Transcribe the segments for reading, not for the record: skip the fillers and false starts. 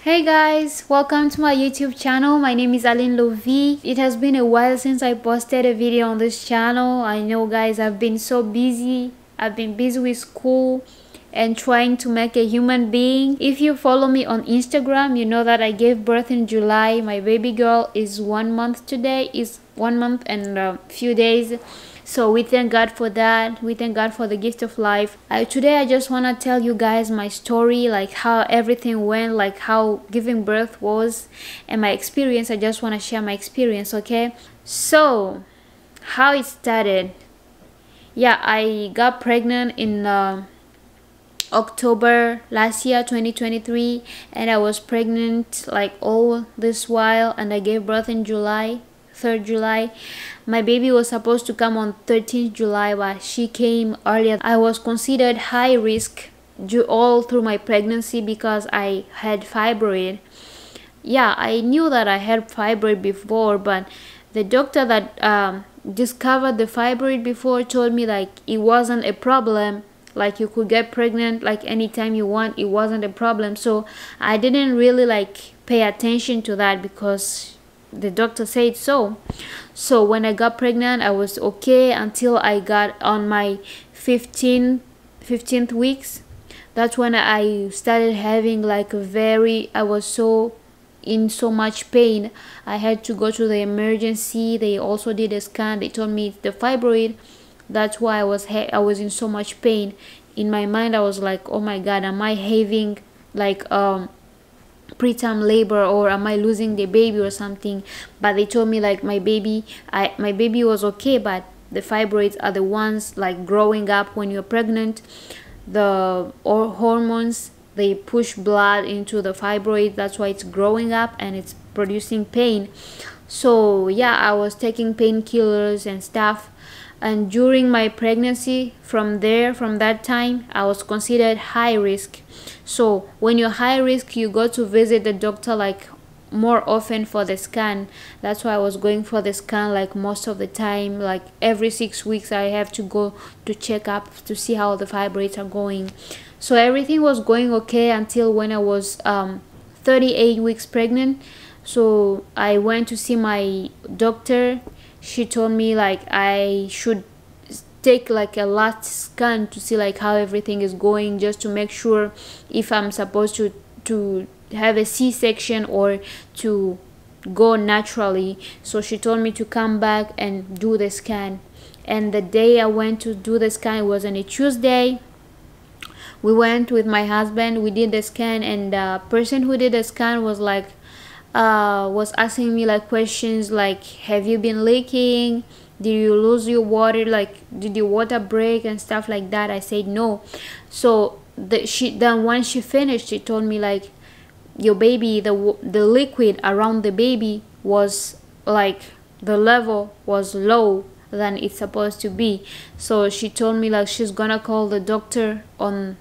Hey guys, welcome to my YouTube channel. My name is Aline Lovi. It has been a while since I posted a video on this channel. I know guys, I've been so busy. I've been busy with school and trying to make a human being. If you follow me on Instagram, you know that I gave birth in July. My baby girl is 1 month today. Is 1 month and a few days. So we thank God for that. We thank God for the gift of life. Today I just want to tell you guys my story, like how everything went, like how giving birth was, and my experience. I just want to share my experience, okay? So how it started. Yeah, I got pregnant in October last year, 2023, and I was pregnant like all this while, and I gave birth in July, 3rd July. My baby was supposed to come on 13th July, but she came earlier. I was considered high risk all through my pregnancy because I had fibroid. Yeah, I knew that I had fibroid before, but the doctor that discovered the fibroid before told me like it wasn't a problem, like you could get pregnant like anytime you want. It wasn't a problem, so I didn't really like pay attention to that because the doctor said so. So when I got pregnant, I was okay until I got on my 15th weeks. That's when I started having like I was so in so much pain. I had to go to the emergency. They also did a scan. They told me it's the fibroid. That's why I was in so much pain. In my mind I was like, oh my god, am I having like preterm labor, or am I losing the baby or something? But they told me like my baby was okay, but the fibroids are the ones like growing up when you're pregnant. The hormones, they push blood into the fibroid. That's why it's growing up and it's producing pain. So yeah, I was taking painkillers and stuff. And during my pregnancy, from that time, I was considered high risk. So when you're high risk, you go to visit the doctor like more often for the scan. That's why I was going for the scan like most of the time. Like every 6 weeks I have to go to check up to see how the fibroids are going. So everything was going okay until when I was 38 weeks pregnant. So I went to see my doctor. She told me like I should take like a last scan to see like how everything is going, just to make sure if I'm supposed to have a C-section or to go naturally. So she told me to come back and do the scan. And the day I went to do the scan, it was on a Tuesday. We went with my husband, we did the scan, and the person who did the scan was like was asking me like questions like, have you been leaking? Did you lose your water? Like, did your water break and stuff like that? I said no. So then when she finished, she told me like, your baby, the liquid around the baby was like, the level was low than it's supposed to be. So she told me like she's gonna call the doctor on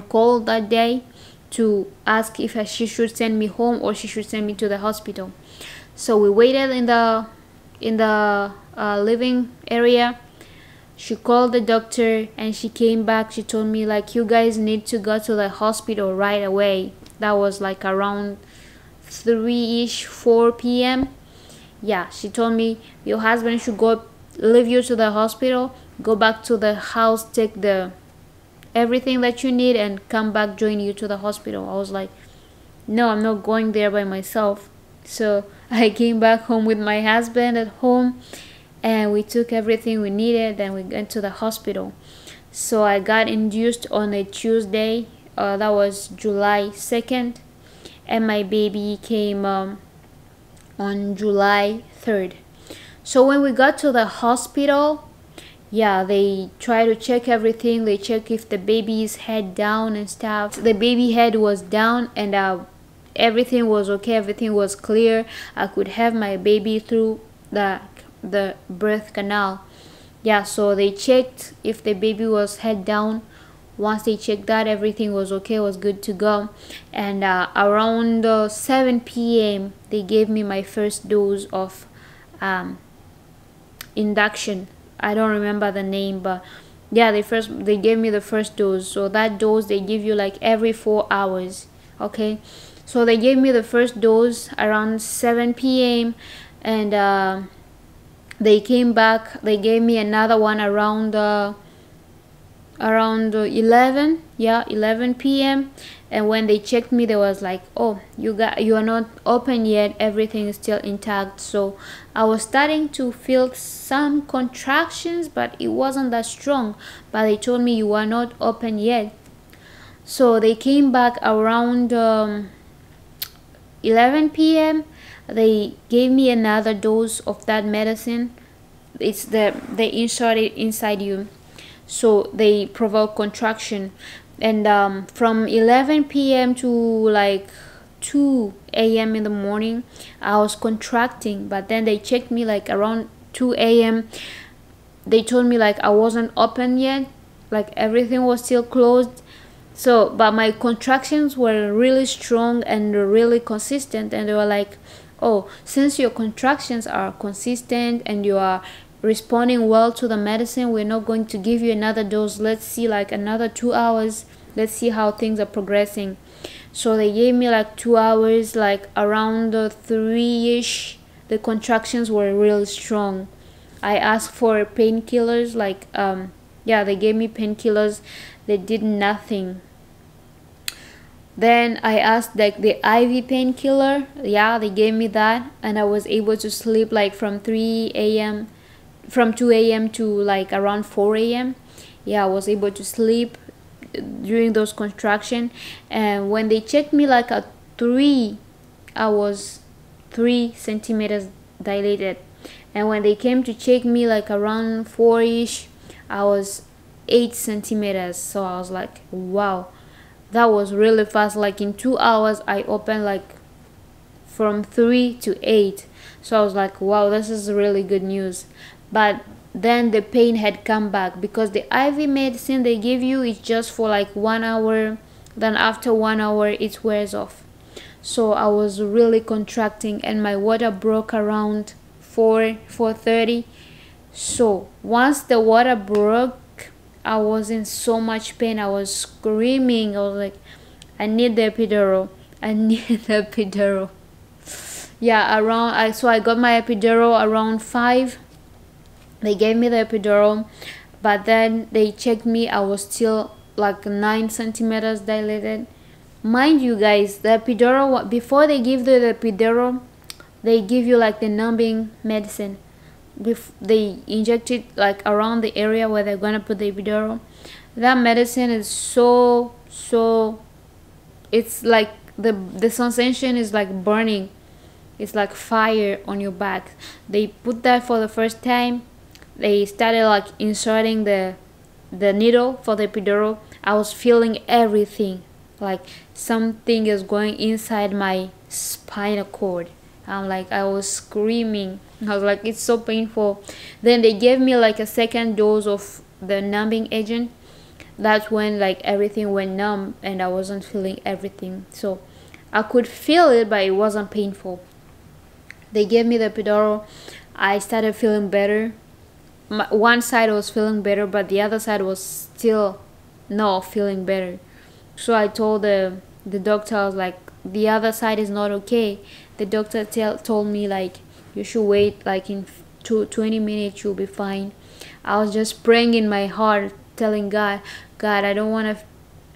call that day to ask if she should send me home or she should send me to the hospital. So we waited in the living area. She called the doctor and she came back. She told me like, you guys need to go to the hospital right away. That was like around 3ish 4 p.m. Yeah, she told me your husband should go leave you to the hospital, go back to the house, take everything that you need, and come back, join you to the hospital. I was like, no, I'm not going there by myself. So I came back home with my husband at home, and we took everything we needed, and we went to the hospital. So I got induced on a Tuesday. That was July 2nd, and my baby came on July 3rd. So when we got to the hospital, yeah, they try to check everything. They check if the baby's head down and stuff. The baby head was down, and everything was okay. Everything was clear. I could have my baby through the birth canal. Yeah, so they checked if the baby was head down. Once they checked that, everything was okay, was good to go. And around 7 p.m. they gave me my first dose of induction. I don't remember the name, but yeah, they gave me the first dose. So that dose they give you like every 4 hours. Okay, so they gave me the first dose around 7 p.m. and they came back, they gave me another one around 11, yeah, 11 p.m. and when they checked me, they was like, oh, you are not open yet, everything is still intact. So I was starting to feel some contractions, but it wasn't that strong, but they told me you are not open yet. So they came back around 11 p.m. They gave me another dose of that medicine. It's they insert it inside you, so they provoke contraction. And from 11 p.m. to like 2 a.m. in the morning, I was contracting, but then they checked me like around 2 a.m. They told me like I wasn't open yet, like everything was still closed. So but my contractions were really strong and really consistent, and they were like, oh, since your contractions are consistent and you are responding well to the medicine, we're not going to give you another dose. Let's see, like another 2 hours, let's see how things are progressing. So they gave me like 2 hours, like around 3ish, the contractions were really strong. I asked for painkillers, like yeah, they gave me painkillers, they did nothing. Then I asked like the IV painkiller, yeah, they gave me that, and I was able to sleep like from 2 a.m. to like around 4 a.m. Yeah, I was able to sleep during those contractions. And when they checked me like at 3, I was 3 centimeters dilated, and when they came to check me like around 4ish, I was 8 centimeters. So I was like, wow, that was really fast. Like in 2 hours I opened like from 3 to 8. So I was like, wow, this is really good news. But then the pain had come back, because the IV medicine they give you is just for like 1 hour, then after 1 hour it wears off. So I was really contracting, and my water broke around 4:30. So once the water broke, I was in so much pain. I was screaming. I was like, I need the epidural, I need the epidural. Yeah, so I got my epidural around 5. They gave me the epidural, but then they checked me, I was still like 9 centimeters dilated. Mind you guys, the epidural, before they give the epidural, they give you like the numbing medicine. They inject it like around the area where they're gonna put the epidural. That medicine is so it's like the sensation is like burning. It's like fire on your back. They put that for the first time. They started like inserting the needle for the epidural. I was feeling everything, like something is going inside my spinal cord. I was screaming. I was like, it's so painful. Then they gave me like a second dose of the numbing agent. That's when like everything went numb and I wasn't feeling everything. So I could feel it, but it wasn't painful. They gave me the epidural. I started feeling better. One side was feeling better, but the other side was still not feeling better. So I told the doctor, I was like, the other side is not okay. The doctor told me like, you should wait, like in 20 minutes you'll be fine. I was just praying in my heart, telling God, I don't want to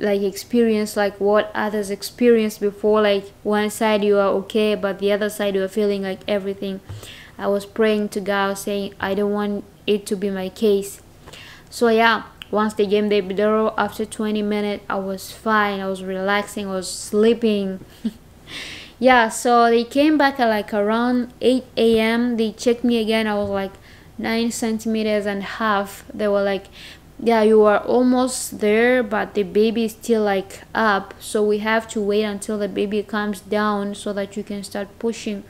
like experience like what others experienced before, like one side you are okay but the other side you are feeling like everything. I was praying to God, saying I don't want it to be my case. So yeah, once they gave me the epidural, after 20 minutes I was fine. I was relaxing, I was sleeping. Yeah, so they came back at like around 8 a.m. They checked me again. I was like 9 centimeters and half. They were like, yeah, you are almost there, but the baby is still like up, so we have to wait until the baby comes down so that you can start pushing.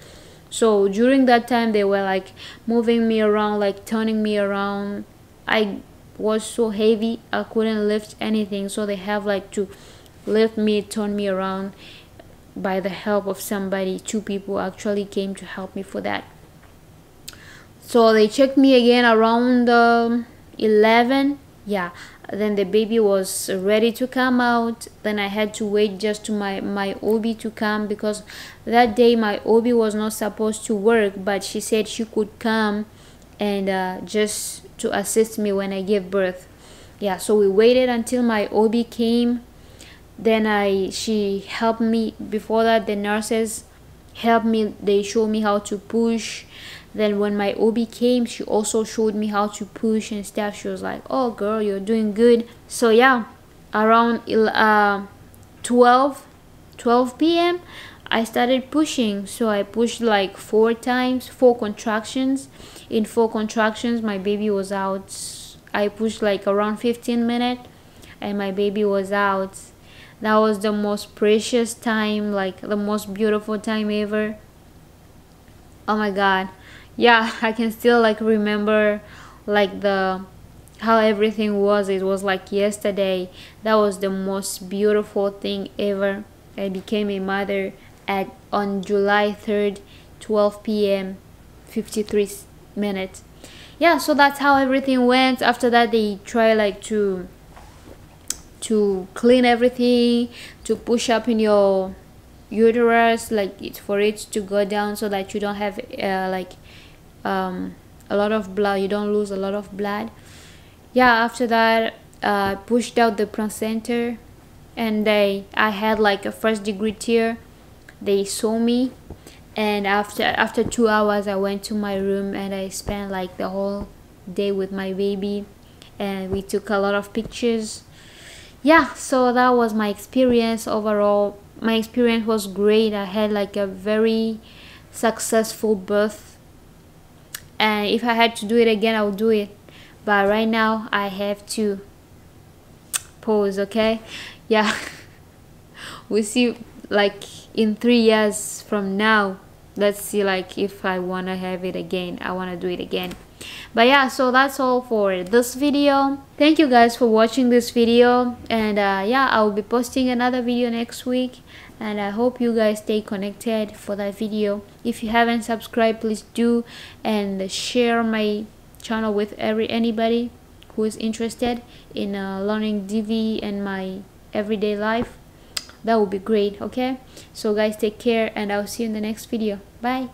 So during that time they were like moving me around, like turning me around. I was so heavy I couldn't lift anything, so they have like to lift me, turn me around by the help of somebody. 2 people actually came to help me for that. So they checked me again around 11 Yeah, then the baby was ready to come out. Then I had to wait just to my OB to come, because that day my OB was not supposed to work, but she said she could come and just to assist me when I gave birth. Yeah, so we waited until my OB came. Then she helped me. Before that, the nurses helped me. They showed me how to push. Then when my OB came, she also showed me how to push and stuff. She was like, oh girl, you're doing good. So yeah, around 12 p.m. I started pushing. So I pushed like 4 times, 4 contractions. In 4 contractions my baby was out. I pushed like around 15 minutes and my baby was out. That was the most precious time, like the most beautiful time ever. Oh my god. Yeah, I can still like remember like the how everything was. It was like yesterday. That was the most beautiful thing ever. I became a mother at on July 3rd, 12 p.m. 53 minutes. Yeah, so that's how everything went. After that, they try like to clean everything, to push up in your uterus, like it's for it to go down so that you don't have a lot of blood, you don't lose a lot of blood. Yeah, after that pushed out the placenta, and I had like a 1st-degree tear. They saw me, and after 2 hours I went to my room and I spent like the whole day with my baby, and we took a lot of pictures. Yeah, so that was my experience. Overall, my experience was great. I had like a very successful birth, and if I had to do it again, I would do it, but right now I have to pause. Okay, yeah. We see like in 3 years from now, let's see like if I want to have it again, I want to do it again. But yeah, so that's all for this video. Thank you guys for watching this video, and yeah, I will be posting another video next week, and I hope you guys stay connected for that video. If you haven't subscribed, please do, and share my channel with anybody who is interested in learning DV and my everyday life. That would be great. Okay, so guys, take care, and I'll see you in the next video. Bye.